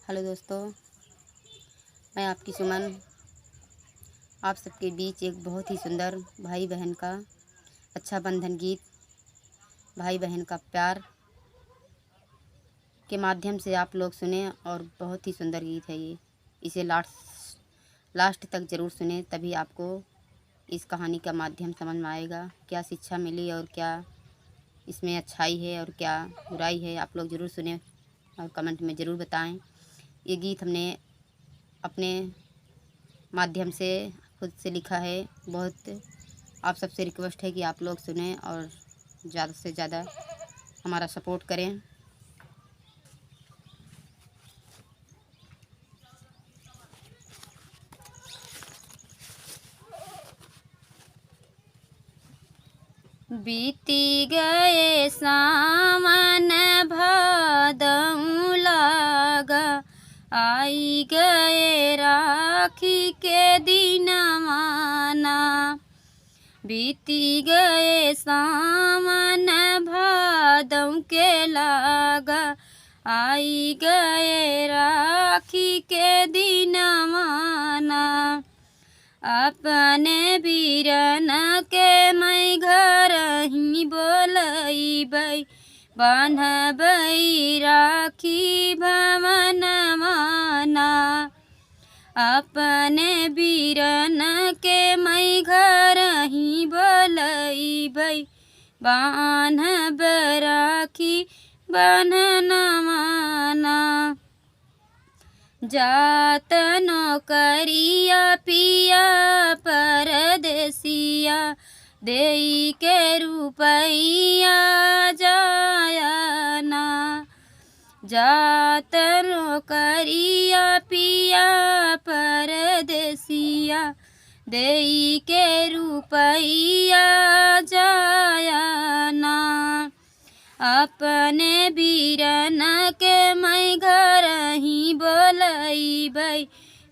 Hello दोस्तों, मैं आपकी सुमन आप सबके बीच एक बहुत ही सुंदर भाई बहन का अच्छा बंधन गीत, भाई बहन का प्यार के माध्यम से आप लोग सुने और बहुत ही सुंदर गीत है ये। इसे लास्ट तक ज़रूर सुने, तभी आपको इस कहानी का माध्यम समझ में आएगा, क्या शिक्षा मिली और क्या इसमें अच्छाई है और क्या बुराई है। आप लोग ज़रूर सुने और कमेंट में ज़रूर बताएं। ये गीत हमने अपने माध्यम से खुद से लिखा है। बहुत आप सबसे रिक्वेस्ट है कि आप लोग सुने और ज़्यादा से ज़्यादा हमारा सपोर्ट करें। बीती गए सावन भादौ लागा, आई गए राखी के दिन माना। बीती गए सावन भादौ के लागा, आई गए राखी के दिन माना। अपने बीरन के मैं घर ही बोलैबै, बान्हबै राखी भवन माना। अपने बीरन के मैं घर ही बोलैबै, बान्हबै राखी बन्हन माना। जात नौकरिया पिया परदेसिया, देई के रुपैया जायाना। जात नौकरिया पिया परदेसिया, देई के रुपैया जायाना। अपने बीरन के मैं घर ही बोलैबै,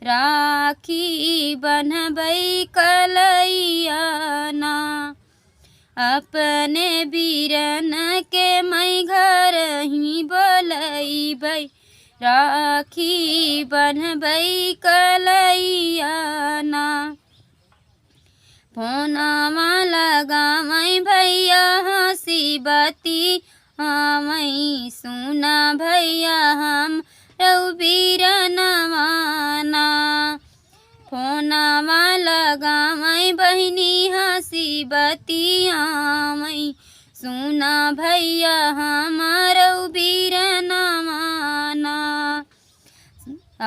राखी बन्हबै कलैयाना। अपने बीरन के मैं घर ही बोलैबै, राखी बन्हबै कलैयाना। फोनमा लगामै भैया हँसी बाती, मैं सुना भैया हम रघुबीरन माना। फोनमा लगामै बहिनी हँसी बतिया, मैं सुना भैया हम रघुबीरन माना।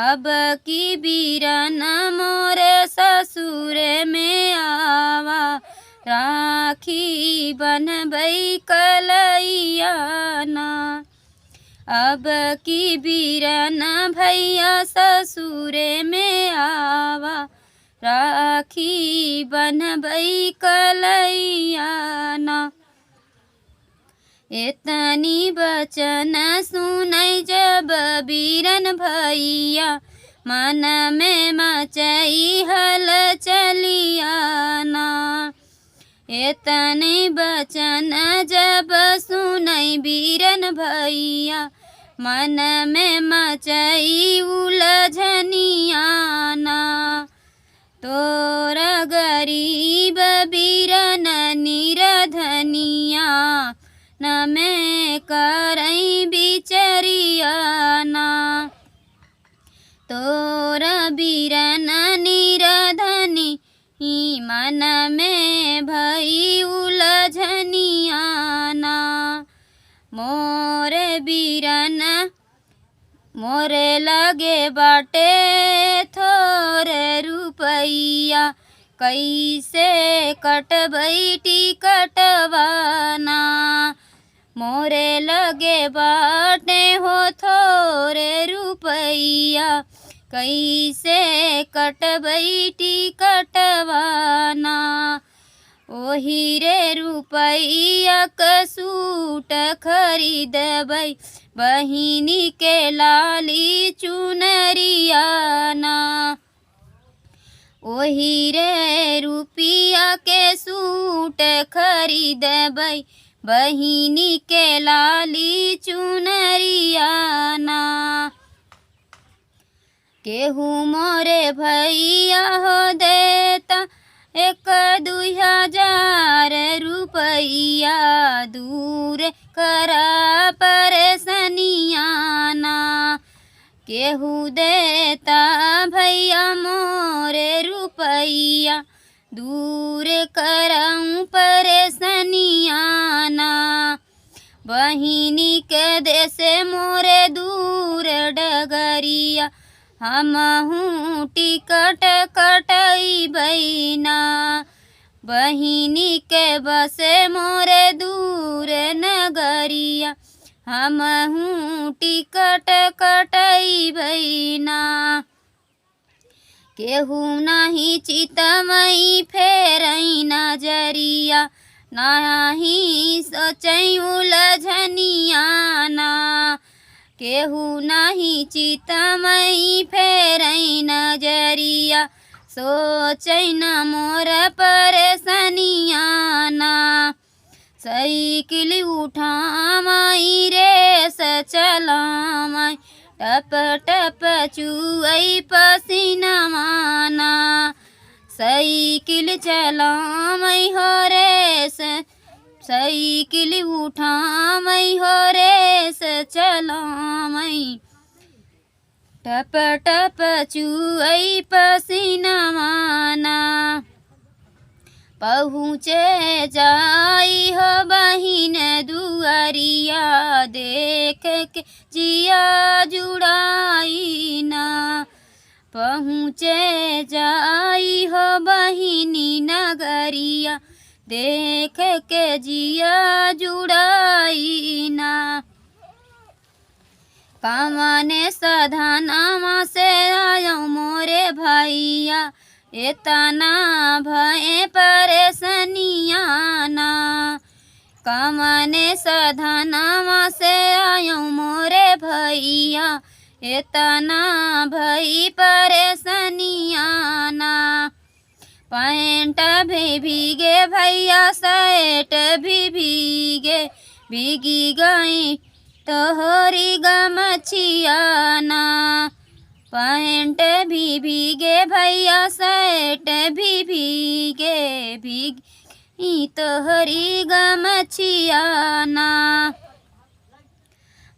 अब की बीरन मोरे ससुर में आवा, राखी बन्हबै कलैयाना। अब की बीरन भैया ससुर में आवा, राखी बन्हबै कलैयाना। एतनी बचन सुनै जब बीरन भैया, मन में मचई हल चलियाना। एतनी बचन जब सुनै बीरन भैया, मन में मचई उलझनियाना। तोरा गरीब बीरन निरधनिया, न मैं करई बिचरियाना। तोरा बीरन निरधनी, मन में भई उलझनियाना। मोरे बीरन मोरे लगे बाटे थोरे रुपैया, कैसे कटबै टिकटवाना। मोरे लगे बाटे हो थोरे रुपैया, कैसे कटबै टिकटवाना। ओही रे रुपैया क सूट खरीदबै, बहिनी के लाली चुनरियाना। ओही रे रुपया के सूट खरीदबै, बहिनी के लाली चुनरियाना। केहू मोरे भैया हो देता 1-2 हजार रुपैया दूर करा परेशानिया ना। केहू देता भैया मोरे रुपैया दूर करऊँ परेशानिया ना। बहिनी के देसे मोरे दूर डगरिया हमहूँ टिकट कटैबै ना। बहिनी के बसे मोरे दूर नगरिया हमहूँ टिकट कटैबै ना। केहू नहीं चितमई फेरई नजरिया नहीं सोचई उलझनिया ना। केहू नहीं चितमई फेरई नजरिया सोचई न मोर परेशानिया ना। साइकिल उठामई रेस चलामई टप टप चुअई पसीनावा ना। साइकिल चलामई हो रेस साइकिल उठामई हो रेस चलामई टप टप चुअई पसीनावा ना। पहुँचे जाई हो बहिन दुआरिया देख के जिया जुड़ाई ना। पहुँचे जाई हो बहिनी नगरिया देख के जिया जुड़ाई ना। कमाने साधनामा से आयो मोरे भैया एतना भय परेशानिया ना। कमाने साधनामा से आयो मोरे भैया एतना भई परेशानिया ना। पैंट भी भीगे भैया शर्ट भी भीगे भीगी गई तोहरी गमछिया ना। पैंट भी भीगे भैया शर्ट भी भीगे भीगी तोहरी गमछिया ना।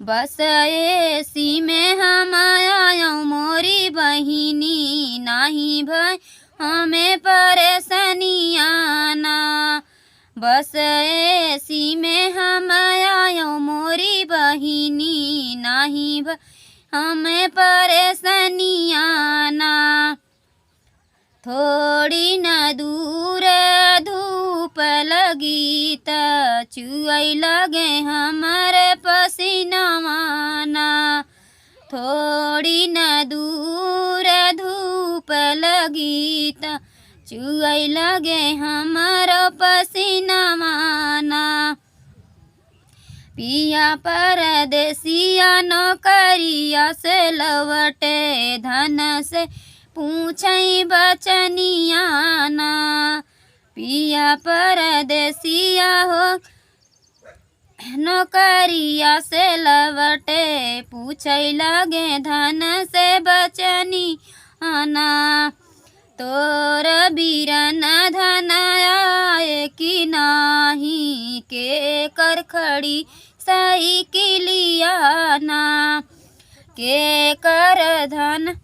बस एसी में हम आयो मोरी बहिनी नहीं भई हमें परेशानिया ना। बस एसी में हम आयो मोरी बहिनी नहीं भई हमें परेशानिया ना। थोड़ी न दूर धूप लगी त चुअई लगे हमारे पसीनावा ना। थोड़ी न दूर धूप लगी त चुअई लगे हमारो पसीनावा ना। पिया परदेसिया नौकरिया से लौटे धन से पूछई बचनिया ना। पिया परदेसिया हो नौकरिया से लौटे पूछई लगे धन से बचनिया ना। तोर बीरन धन आए कि नाही के कर खड़ी साइकिलिया ना। के कर धन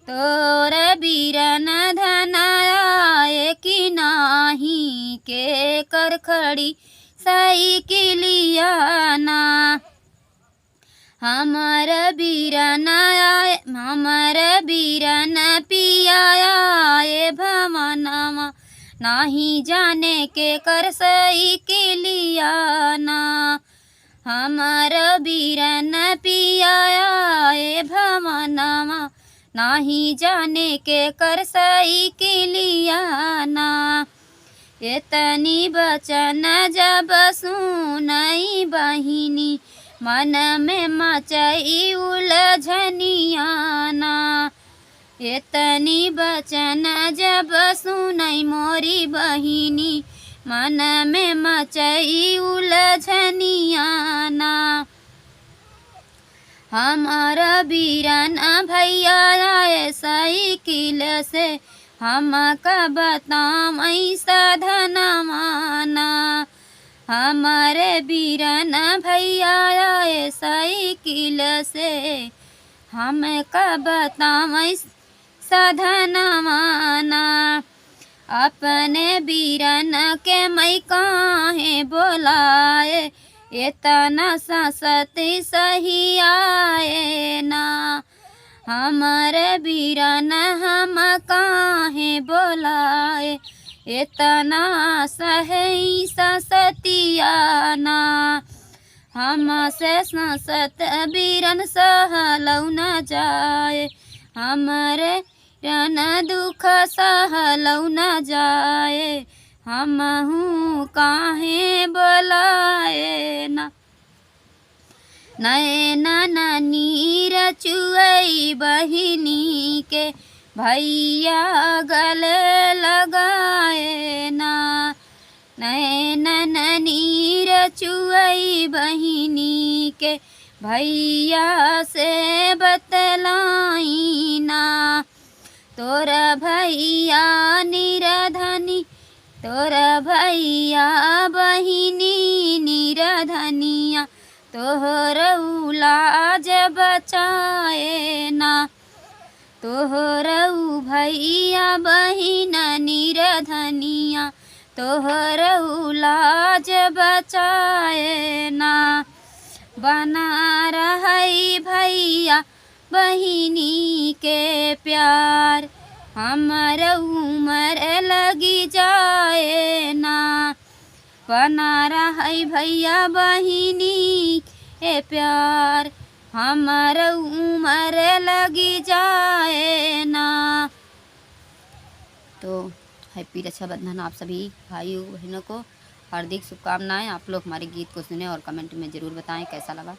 तोर बीरन धन आए कि नाही के कर खड़ी साइकिलिया ना। हमर बीरन आए हमर बीरन पिया आए भवनमा नाही जाने के कर साइकिलिया ना। हमर बीरन पिया आए भवनमा नाही जाने के कर साइकिलिया ना। एतनी बचन जब सुनई बहिनी मन में मचई उलझनिया ना। एतनी बचन जब सुनई मोरी बहिनी मन में मचई उलझनिया ना। हमारा बीरन भैया आए साइकिल से, हमका बताम ऐसा धनवाना। हमारे बीरन भैया आए साइकिल से, हमका बताम ऐसा धनवाना। अपने बीरन के मैं काहे बोलाए, इतना ससती सही आए ना। हमारे बीरन हम काहे बोलाए, इतना सही ससतियाना। हमसे ससत बीरन सहलौ न जाए, हमरे रन दुख सहलौ न जाए। हमहू काहे बोलाए ना। नैना नीर चुअई बहिनी के, भैया गले लगाए ना। नैना नीर चुअई बहिनी के, भैया से बतलाई ना। तोरा भैया निराधनी, तोरा भैया बहिनी निराधनिया, तोहर लाज बचाए ना। तोहर भैया बहिन निराधनिया, तोहर लाज बचाए ना। बना रही भैया बहिनी के प्यार, हमर उमर लगी जाए ना। बना रही भैया बहिनी के प्यार, हमर उमर लगी जाए ना। तो हैप्पी रक्षाबंधन आप सभी भाइयों बहनों को हार्दिक शुभकामनाएं। आप लोग हमारे गीत को सुने और कमेंट में ज़रूर बताएं कैसा लगा।